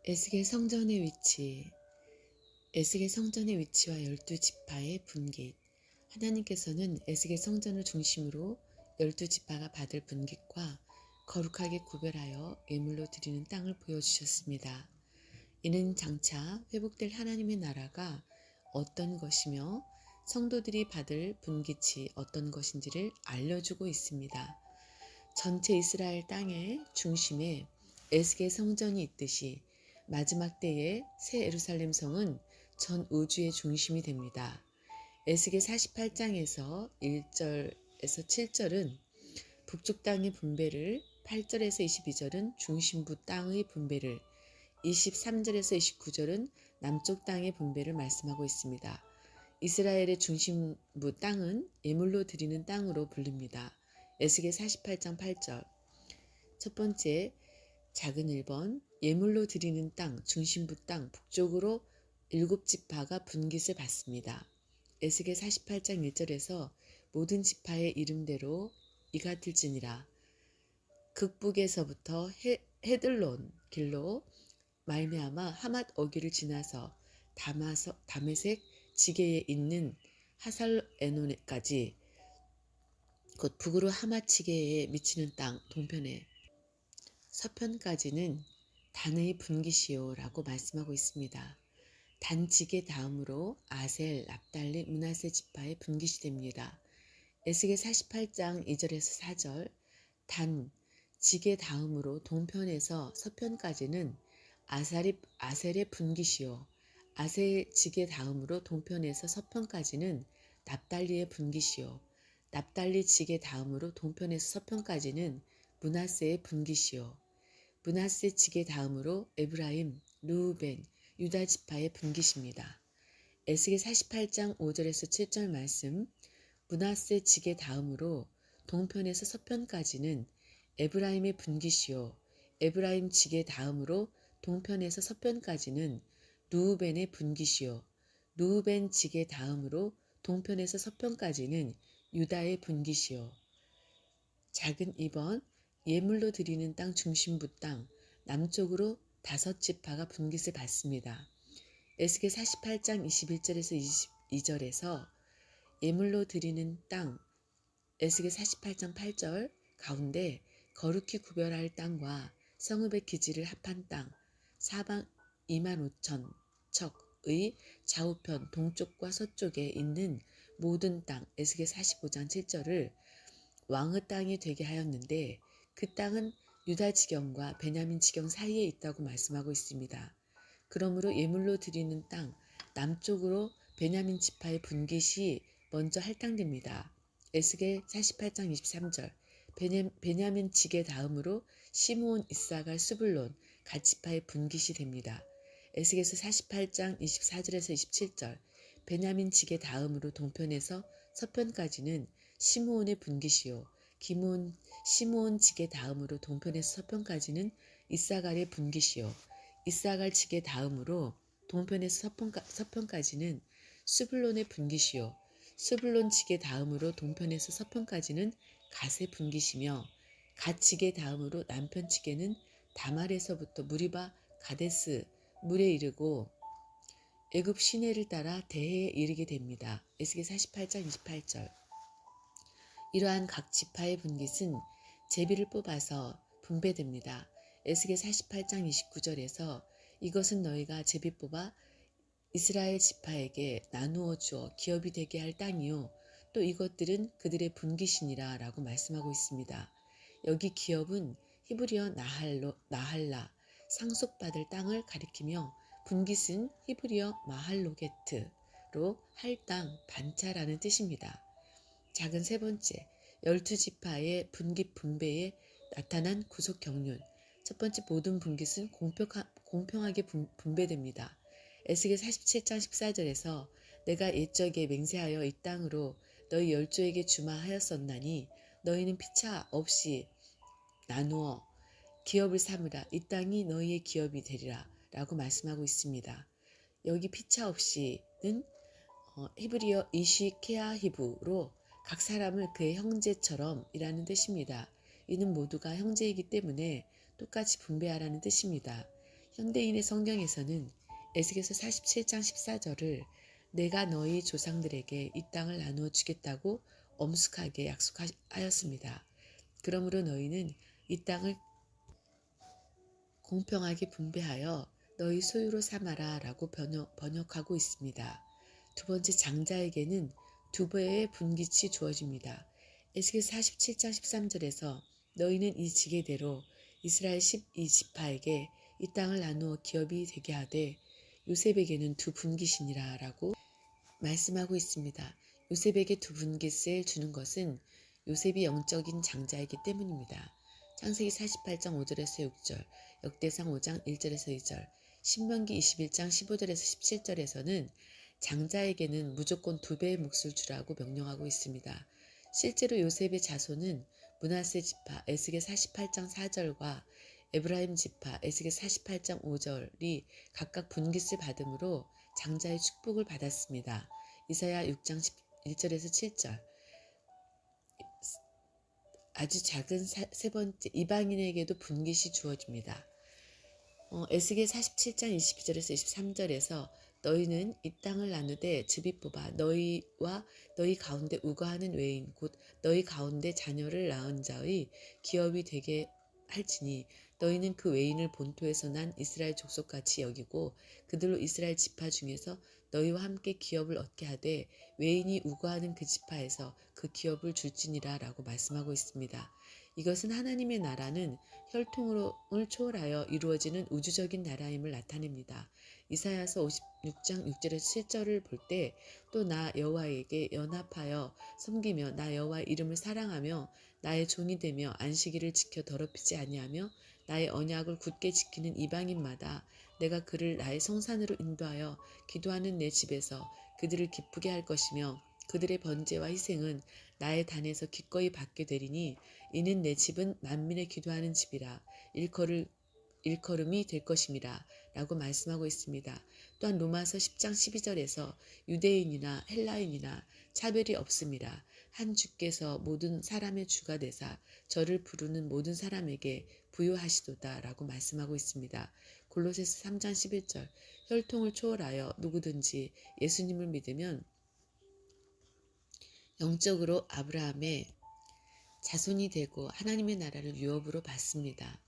에스겔 성전의 위치. 에스겔 성전의 위치와 12지파의 분깃. 하나님께서는 에스겔 성전을 중심으로 12지파가 받을 분깃과 거룩하게 구별하여 예물로 드리는 땅을 보여주셨습니다. 이는 장차 회복될 하나님의 나라가 어떤 것이며 성도들이 받을 분깃이 어떤 것인지를 알려주고 있습니다. 전체 이스라엘 땅의 중심에 에스겔 성전이 있듯이 마지막 때의 새 예루살렘 성은 전 우주의 중심이 됩니다. 에스겔 48장에서 1절에서 7절은 북쪽 땅의 분배를, 8절에서 22절은 중심부 땅의 분배를, 23절에서 29절은 남쪽 땅의 분배를 말씀하고 있습니다. 이스라엘의 중심부 땅은 예물로 드리는 땅으로 부릅니다. 에스겔 48장 8절. 첫 번째, 작은 1번, 예물로 드리는 땅, 중심부 땅, 북쪽으로 7지파가 분깃을 받습니다. 에스겔 48장 1절에서 모든 지파의 이름대로 이같을지니라. 극북에서부터 헤들론 길로 말미암아 하맛 어귀를 지나서 다메섹 지게에 있는 하살에논까지, 곧 북으로 하맛 지게에 미치는 땅 동편에 서편까지는 단의 분깃이요 라고 말씀하고 있습니다. 단 지게 다음으로 아셀, 납달리, 므낫세 지파의 분깃이 됩니다. 에스겔 48장 2절에서 4절. 단 지게 다음으로 동편에서 서편까지는 아셀의 분깃이요, 아셀 지게 다음으로 동편에서 서편까지는 납달리의 분깃이요, 납달리 지게 다음으로 동편에서 서편까지는 므낫세의 분깃이요, 므낫세 지게 다음으로 에브라임, 르우벤, 유다 지파의 분깃입니다. 에스겔 48장 5절에서 7절 말씀. 므낫세 지게 다음으로 동편에서 서편까지는 에브라임의 분깃이요, 에브라임 지게 다음으로 동편에서 서편까지는 르우벤의 분깃이요, 르우벤 지게 다음으로 동편에서 서편까지는 유다의 분깃이요. 작은 2번, 예물로 드리는 땅 중심부 땅, 남쪽으로 5지파가 분깃을 받습니다. 에스겔 48장 21절에서 22절에서 예물로 드리는 땅, 에스겔 48장 8절 가운데 거룩히 구별할 땅과 성읍의 기지를 합한 땅, 사방 25,000 척의 좌우편 동쪽과 서쪽에 있는 모든 땅, 에스겔 45장 7절을 왕의 땅이 되게 하였는데, 그 땅은 유다 지경과 베냐민 지경 사이에 있다고 말씀하고 있습니다. 그러므로 예물로 드리는 땅 남쪽으로 베냐민 지파의 분깃이 먼저 할당됩니다. 에스겔 48장 23절. 베냐민 지게 다음으로 시므온, 이사갈, 스불론, 갓 지파의 분깃이 됩니다. 에스겔서 48장 24절에서 27절. 베냐민 지게 다음으로 동편에서 서편까지는 시므온의 분깃이요, 시므온 지게 다음으로 동편에서 서편까지는 이사갈의 분깃이요, 이사갈 지게 다음으로 동편에서 서편까지는 스불론의 분깃이요, 스불론 지게 다음으로 동편에서 서편까지는 갓의 분깃이며, 갓 지게 다음으로 남편 지게는 다말에서부터 무리바 가데스 물에 이르고 애굽 시내를 따라 대해에 이르게 됩니다. 에스겔 48장 28절. 이러한 각 지파의 분깃은 제비를 뽑아서 분배됩니다. 에스겔 48장 29절에서 이것은 너희가 제비 뽑아 이스라엘 지파에게 나누어 주어 기업이 되게 할 땅이요, 또 이것들은 그들의 분깃이니라 라고 말씀하고 있습니다. 여기 기업은 히브리어 나할라, 상속받을 땅을 가리키며, 분깃은 히브리어 마할로게트로 할 땅, 반차라는 뜻입니다. 작은 세 번째, 12지파의 분깃 분배에 나타난 구속 경륜. 첫 번째, 모든 분깃은 공평하게 분배됩니다. 에스겔 47장 14절에서 내가 옛적에 맹세하여 이 땅으로 너희 열조에게 주마하였었나니 너희는 피차 없이 나누어 기업을 삼으라, 이 땅이 너희의 기업이 되리라 라고 말씀하고 있습니다. 여기 피차 없이는 히브리어 이시케아 히브로 각 사람을 그의 형제처럼 이라는 뜻입니다. 이는 모두가 형제이기 때문에 똑같이 분배하라는 뜻입니다. 현대인의 성경에서는 에스겔서 47장 14절을 내가 너희 조상들에게 이 땅을 나누어 주겠다고 엄숙하게 약속하였습니다. 그러므로 너희는 이 땅을 공평하게 분배하여 너희 소유로 삼아라 라고 번역하고 있습니다. 두 번째, 장자에게는 두 배의 분깃이 주어집니다. 에스겔 47장 13절에서 너희는 이 지게대로 이스라엘 12지파에게 이 땅을 나누어 기업이 되게 하되 요셉에게는 두 분깃이니라 라고 말씀하고 있습니다. 요셉에게 두 분깃을 주는 것은 요셉이 영적인 장자이기 때문입니다. 창세기 48장 5절에서 6절, 역대상 5장 1절에서 2절, 신명기 21장 15절에서 17절에서는 장자에게는 무조건 두 배의 몫을 주라고 명령하고 있습니다. 실제로 요셉의 자손은 므낫세 지파 에스겔 48장 4절과 에브라임 지파 에스겔 48장 5절이 각각 분깃을 받음으로 장자의 축복을 받았습니다. 이사야 6장 1절에서 7절. 아주 작은 세 번째, 이방인에게도 분깃이 주어집니다. 에스겔 47장 22절에서 23절에서 너희는 이 땅을 나누되 즙이 뽑아 너희와 너희 가운데 우거하는 외인 곧 너희 가운데 자녀를 낳은 자의 기업이 되게 할지니 너희는 그 외인을 본토에서 난 이스라엘 족속같이 여기고 그들로 이스라엘 지파 중에서 너희와 함께 기업을 얻게 하되 외인이 우거하는 그 지파에서 그 기업을 줄지니라 라고 말씀하고 있습니다. 이것은 하나님의 나라는 혈통을 초월하여 이루어지는 우주적인 나라임을 나타냅니다. 이사야서 56장 6절에서 7절을 볼 때 또 나 여호와에게 연합하여 섬기며 나 여호와의 이름을 사랑하며 나의 종이 되며 안식일을 지켜 더럽히지 아니하며 나의 언약을 굳게 지키는 이방인마다 내가 그를 나의 성산으로 인도하여 기도하는 내 집에서 그들을 기쁘게 할 것이며 그들의 번제와 희생은 나의 단에서 기꺼이 받게 되리니 이는 내 집은 만민의 기도하는 집이라 일컬음이 될 것임이라 라고 말씀하고 있습니다. 또한 로마서 10장 12절에서 유대인이나 헬라인이나 차별이 없음이라 한 주께서 모든 사람의 주가 되사 저를 부르는 모든 사람에게 부요하시도다 라고 말씀하고 있습니다. 골로새서 3장 11절 혈통을 초월하여 누구든지 예수님을 믿으면 영적으로 아브라함의 자손이 되고 하나님의 나라를 유업으로 받습니다.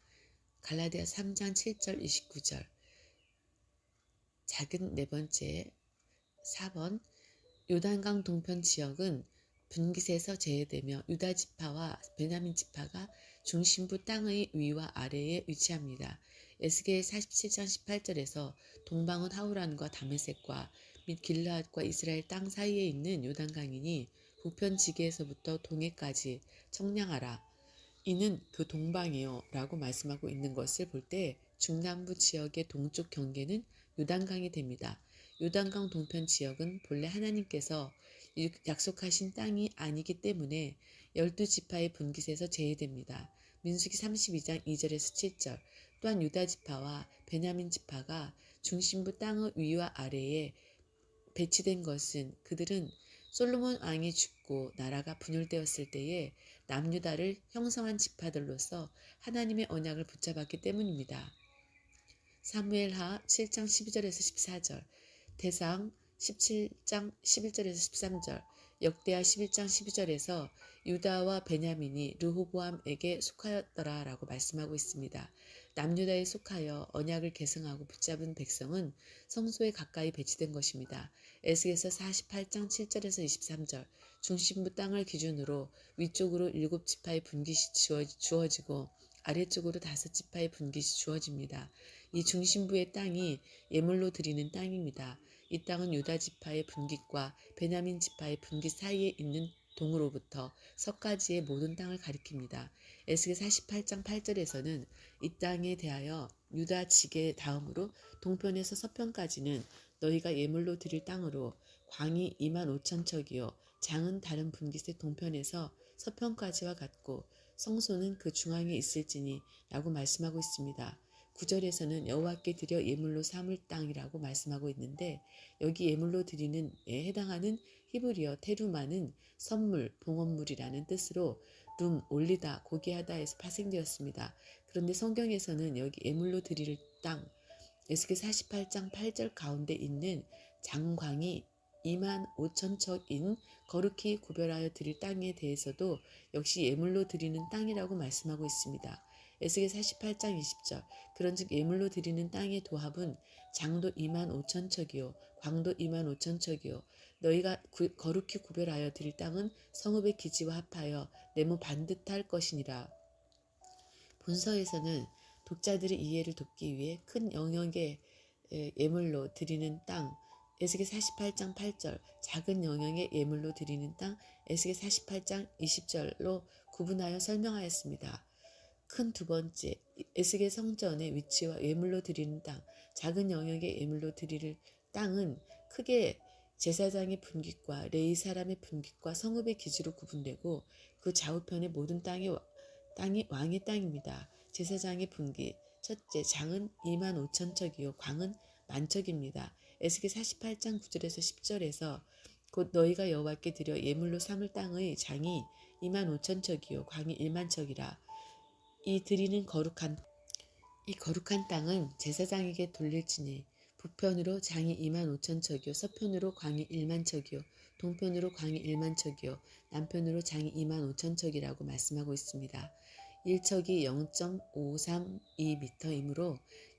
갈라디아 3장 7절 29절. 작은 네 번째 4번 요단강 동편 지역은 분깃에서 제외되며 유다 지파와 베냐민 지파가 중심부 땅의 위와 아래에 위치합니다. 에스겔 47장 18절에서 동방은 하우란과 다메섹과 및 길르앗과 이스라엘 땅 사이에 있는 요단강이니 북편 지게에서부터 동해까지 청량하라. 이는 그 동방이요 라고 말씀하고 있는 것을 볼 때 중남부 지역의 동쪽 경계는 요단강이 됩니다. 요단강 동편 지역은 본래 하나님께서 약속하신 땅이 아니기 때문에 12지파의 분깃에서 제외됩니다. 민수기 32장 2절에서 7절. 또한 유다 지파와 베냐민 지파가 중심부 땅의 위와 아래에 배치된 것은 그들은 솔로몬 왕이 죽고 나라가 분열되었을 때에 남유다를 형성한 지파들로서 하나님의 언약을 붙잡았기 때문입니다. 사무엘하 7장 12절에서 14절, 대상 17장 11절에서 13절, 역대하 11장 12절에서 유다와 베냐민이 르호보암에게 속하였더라 라고 말씀하고 있습니다. 남유다에 속하여 언약을 계승하고 붙잡은 백성은 성소에 가까이 배치된 것입니다. 에스겔서 48장 7절에서 23절, 중심부 땅을 기준으로 위쪽으로 7지파의 분깃이 주어지고 아래쪽으로 5지파의 분깃이 주어집니다. 이 중심부의 땅이 예물로 드리는 땅입니다. 이 땅은 유다 지파의 분깃과 베냐민 지파의 분깃 사이에 있는 동으로부터 서까지의 모든 땅을 가리킵니다. 에스겔 48장 8절에서는 이 땅에 대하여 유다 지게 다음으로 동편에서 서편까지는 너희가 예물로 드릴 땅으로 광이 25,000척이요 장은 다른 분깃의 동편에서 서편까지와 같고 성소는 그 중앙에 있을지니 라고 말씀하고 있습니다. 9절에서는 여호와께 드려 예물로 삼을 땅이라고 말씀하고 있는데 여기 예물로 드리는 에 해당하는 히브리어 테루마는 선물, 봉헌물이라는 뜻으로 룸, 올리다, 고귀하다에서 파생되었습니다. 그런데 성경에서는 여기 예물로 드릴 땅, 에스겔 48장 8절 가운데 있는 장광이 2만 5천 척인 거룩히 구별하여 드릴 땅에 대해서도 역시 예물로 드리는 땅이라고 말씀하고 있습니다. 에스겔 48장 20절 그런즉 예물로 드리는 땅의 도합은 장도 2만 5천 척이요 광도 2만 5천 척이요 너희가 거룩히 구별하여 드릴 땅은 성읍의 기지와 합하여 네모 반듯할 것이니라. 본서에서는 독자들의 이해를 돕기 위해 큰 영역의 예물로 드리는 땅 에스겔 48장 8절 작은 영역의 예물로 드리는 땅 에스겔 48장 20절로 구분하여 설명하였습니다. 큰 두 번째 에스겔 성전의 위치와 예물로 드리는 땅 작은 영역의 예물로 드릴 땅은 크게 제사장의 분깃과 레위 사람의 분깃과 성읍의 기지로 구분되고 그 좌우편의 모든 땅이 왕의 땅입니다. 제사장의 분깃 첫째 장은 2만 5천 척이요 광은 만척입니다. 에스겔 48장 9절에서 10절에서 곧 너희가 여호와께 드려 예물로 삼을 땅의 장이 2만 5천 척이요 광이 1만 척이라. 이 거룩한 땅은 제사장에게 돌릴지니 북편으로 장이 2만 5천 척이요 서편으로 광이 1만 척이요 동편으로 광이 1만 척이요 남편으로 장이 2만 5천 척이라고 말씀하고 있습니다. 1척이 0.532m이므로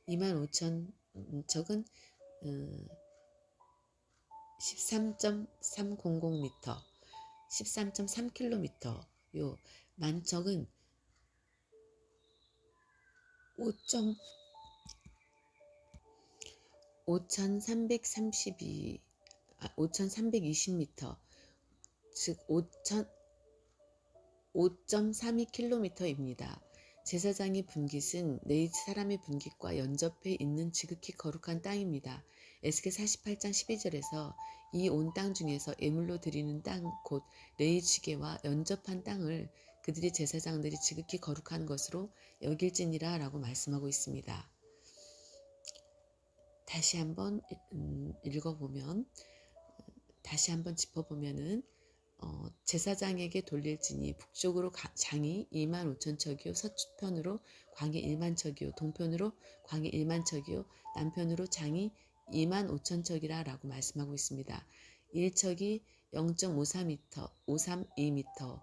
2만 5천 척은 13.300m, 13.3km요. 만척은 5,320m, 즉 5.32km입니다. 제사장의 분깃은 네 사람의 분깃과 연접해 있는 지극히 거룩한 땅입니다. 에스겔 48장 12절에서 이 온 땅 중에서 예물로 드리는 땅 곧 레위 지게와 연접한 땅을 그들의 제사장들이 지극히 거룩한 것으로 여길지니라 라고 말씀하고 있습니다. 다시 한번 읽어보면 다시 한번 짚어보면은 제사장에게 돌릴지니 북쪽으로 장이 2만 5천 척이요 서편으로 광이 1만 척이요 동편으로 광이 1만 척이요 남편으로 장이 2만 5천 척이라 라고 말씀하고 있습니다. 1척이 0.53m, 532m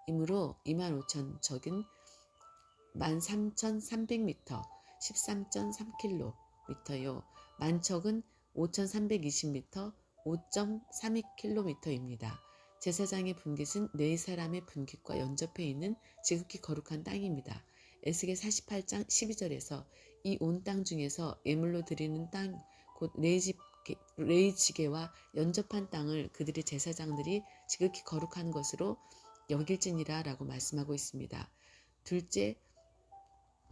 이므로 2만 5천 척은 13,300m, 13.3km요. 만척은 5,320m, 5.32km입니다. 제사장의 분깃은 네 사람의 분깃과 연접해 있는 지극히 거룩한 땅입니다. 에스겔 48장 12절에서 이 온 땅 중에서 예물로 드리는 땅 곧 레위 지게와 연접한 땅을 그들의 제사장들이 지극히 거룩한 것으로 여길지니라 라고 말씀하고 있습니다. 둘째,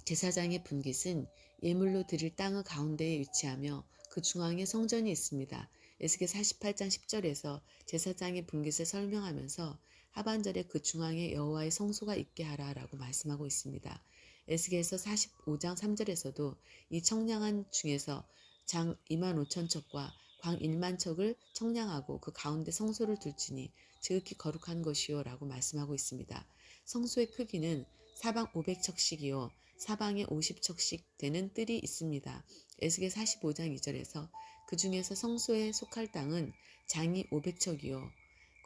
제사장의 분깃은 예물로 드릴 땅의 가운데에 위치하며 그 중앙에 성전이 있습니다. 에스겔 48장 10절에서 제사장의 분깃을 설명하면서 하반절에 그 중앙에 여호와의 성소가 있게 하라 라고 말씀하고 있습니다. 에스겔서 45장 3절에서도 이 청량한 중에서 장 2만 5천 척과 광 1만 척을 청량하고 그 가운데 성소를 둘지니 지극히 거룩한 것이요 라고 말씀하고 있습니다. 성소의 크기는 사방 500척씩이요 사방에 50척씩 되는 뜰이 있습니다. 에스겔 45장 2절에서 그 중에서 성소에 속할 땅은 장이 500척이요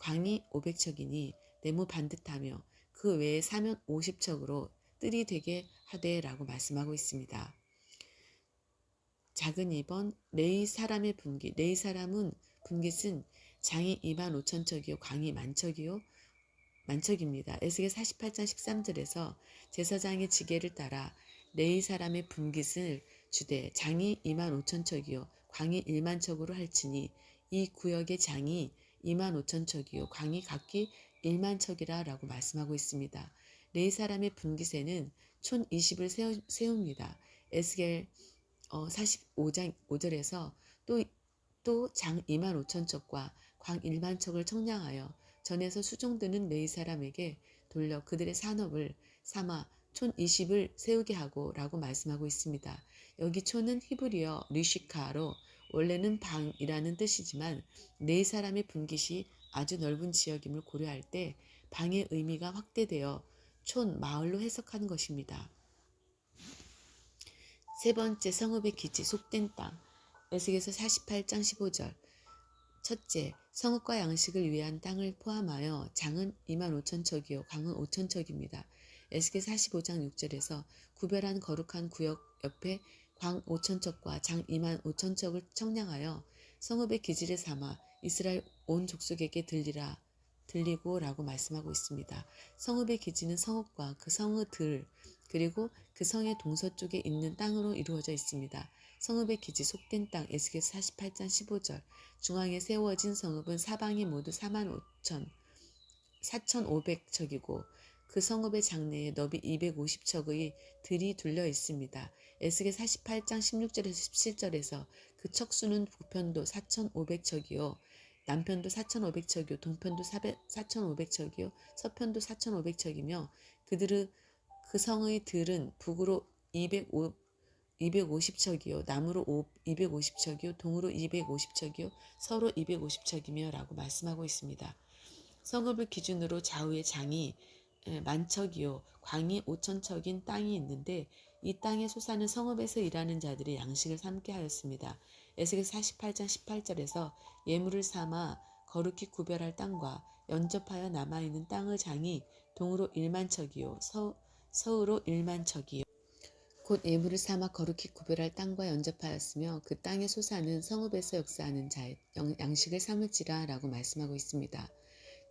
광이 500척이니 네모 반듯하며 그 외에 사면 50척으로 뜰이 되게 하되 라고 말씀하고 있습니다. 작은 2번 레위 사람의 분깃. 레위 사람은 분깃은 장이 2만 5천 척이요 광이 만척입니다. 에스겔 48장 13절에서 제사장의 지게를 따라 레위 사람의 분깃을 주되 장이 2만 5천 척이요 광이 1만 척으로 할지니 이 구역의 장이 2만 5천 척이요 광이 각기 1만 척이라 라고 말씀하고 있습니다. 레위 사람의 분깃에는 촌 20을 세웁니다. 에스겔 45장 5절에서 또 장 2만 5천 척과 광 1만 척을 청량하여 전에서 수종드는 레위 사람에게 돌려 그들의 산업을 삼아 촌 20을 세우게 하고 라고 말씀하고 있습니다. 여기 촌은 히브리어 리시카로 원래는 방이라는 뜻이지만 레위 사람의 분깃이 아주 넓은 지역임을 고려할 때 방의 의미가 확대되어 촌, 마을로 해석한 것입니다. 세 번째, 성읍의 기지, 속된 땅. 에스겔서 48장 15절. 첫째, 성읍과 양식을 위한 땅을 포함하여 장은 25,000척이요 강은 5,000척입니다. 에스겔 45장 6절에서 구별한 거룩한 구역 옆에 광 5,000척과 장 25,000척을 청량하여 성읍의 기지를 삼아 이스라엘 온 족속에게 들리고 라고 말씀하고 있습니다. 성읍의 기지는 성읍과 그 성의 들 그리고 그 성의 동서쪽에 있는 땅으로 이루어져 있습니다. 성읍의 기지 속된 땅 에스겔 48장 15절. 중앙에 세워진 성읍은 사방이 모두 45,500척이고 그 성읍의 장내에 너비 250척의 들이 둘려 있습니다. 에스겔 48장 16절에서 17절에서 그 척수는 북편도 4,500척이요 남편도 4,500척이요 동편도 4,500척이요 서편도 4,500척이며 그 성의 들은 북으로 250척이요 남으로 250척이요 동으로 250척이요 서로 250척이며 라고 말씀하고 있습니다. 성읍을 기준으로 좌우의 장이 만척이요 광이 5,000척인 땅이 있는데 이 땅의 소사는 성읍에서 일하는 자들의 양식을 삼게 하였습니다. 에스겔 48장 18절에서 예물을 삼아 거룩히 구별할 땅과 연접하여 남아있는 땅의 장이 동으로 1만척이요 서으로 1만척이요 곧 예물을 삼아 거룩히 구별할 땅과 연접하였으며 그 땅의 소사는 성읍에서 역사하는 자의 양식을 삼을지라 라고 말씀하고 있습니다.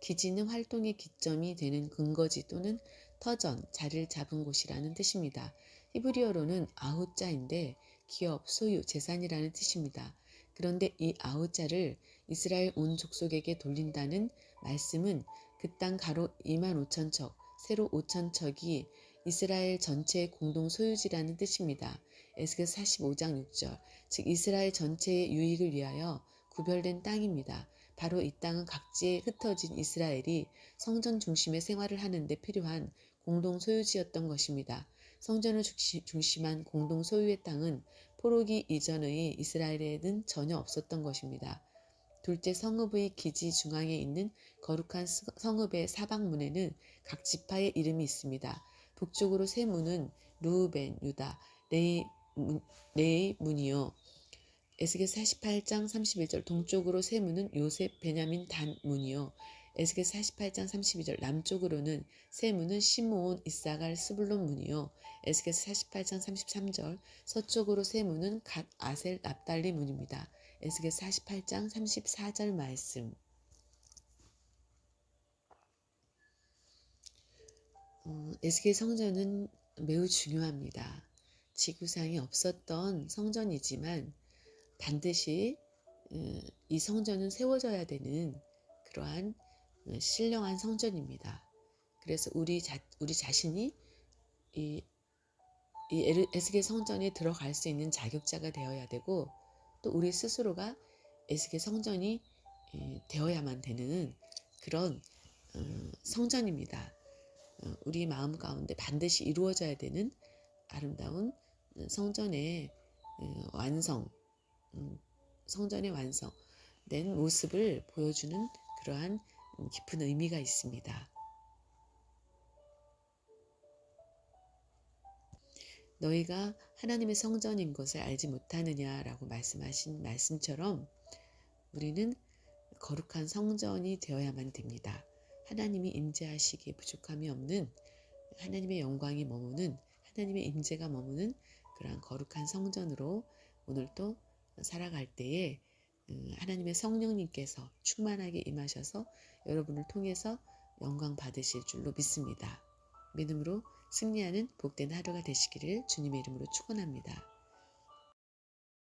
기지는 활동의 기점이 되는 근거지 또는 터전, 자리를 잡은 곳이라는 뜻입니다. 히브리어로는 아웃자인데 기업, 소유, 재산이라는 뜻입니다. 그런데 이 아웃자를 이스라엘 온 족속에게 돌린다는 말씀은 그 땅 가로 25,000척, 세로 5,000척이 이스라엘 전체의 공동 소유지라는 뜻입니다. 에스겔 45장 6절, 즉 이스라엘 전체의 유익을 위하여 구별된 땅입니다. 바로 이 땅은 각지에 흩어진 이스라엘이 성전 중심의 생활을 하는 데 필요한 공동 소유지였던 것입니다. 성전을 중심한 공동 소유의 땅은 포로기 이전의 이스라엘에는 전혀 없었던 것입니다. 둘째, 성읍의 기지 중앙에 있는 거룩한 성읍의 사방문에는 각 지파의 이름이 있습니다. 북쪽으로 세 문은 르우벤, 유다, 레의 문이요. 에스겔 48장 31절 동쪽으로 세 문은 요셉, 베냐민, 단 문이요. 에스겔 48장 32절 남쪽으로는 세 문은 시므온, 이사갈, 스불론 문이요. 에스겔 48장 33절 서쪽으로 세 문은 갓, 아셀, 납달리 문입니다. 에스겔 48장 34절 말씀. 에스겔 성전은 매우 중요합니다. 지구상에 없었던 성전이지만 반드시 이 성전은 세워져야 되는 그러한 신령한 성전입니다. 그래서 우리 자신이 이 에스겔 성전에 들어갈 수 있는 자격자가 되어야 되고 또 우리 스스로가 에스겔 성전이 되어야만 되는 그런 성전입니다. 우리 마음 가운데 반드시 이루어져야 되는 아름다운 성전의 완성, 성전의 완성된 모습을 보여주는 그러한 깊은 의미가 있습니다. 너희가 하나님의 성전인 것을 알지 못하느냐라고 말씀하신 말씀처럼 우리는 거룩한 성전이 되어야만 됩니다. 하나님이 임재하시기에 부족함이 없는 하나님의 영광이 머무는 하나님의 임재가 머무는 그러한 거룩한 성전으로 오늘도 살아갈 때에 하나님의 성령님께서 충만하게 임하셔서 여러분을 통해서 영광 받으실 줄로 믿습니다. 믿음으로 승리하는 복된 하루가 되시기를 주님의 이름으로 축원합니다.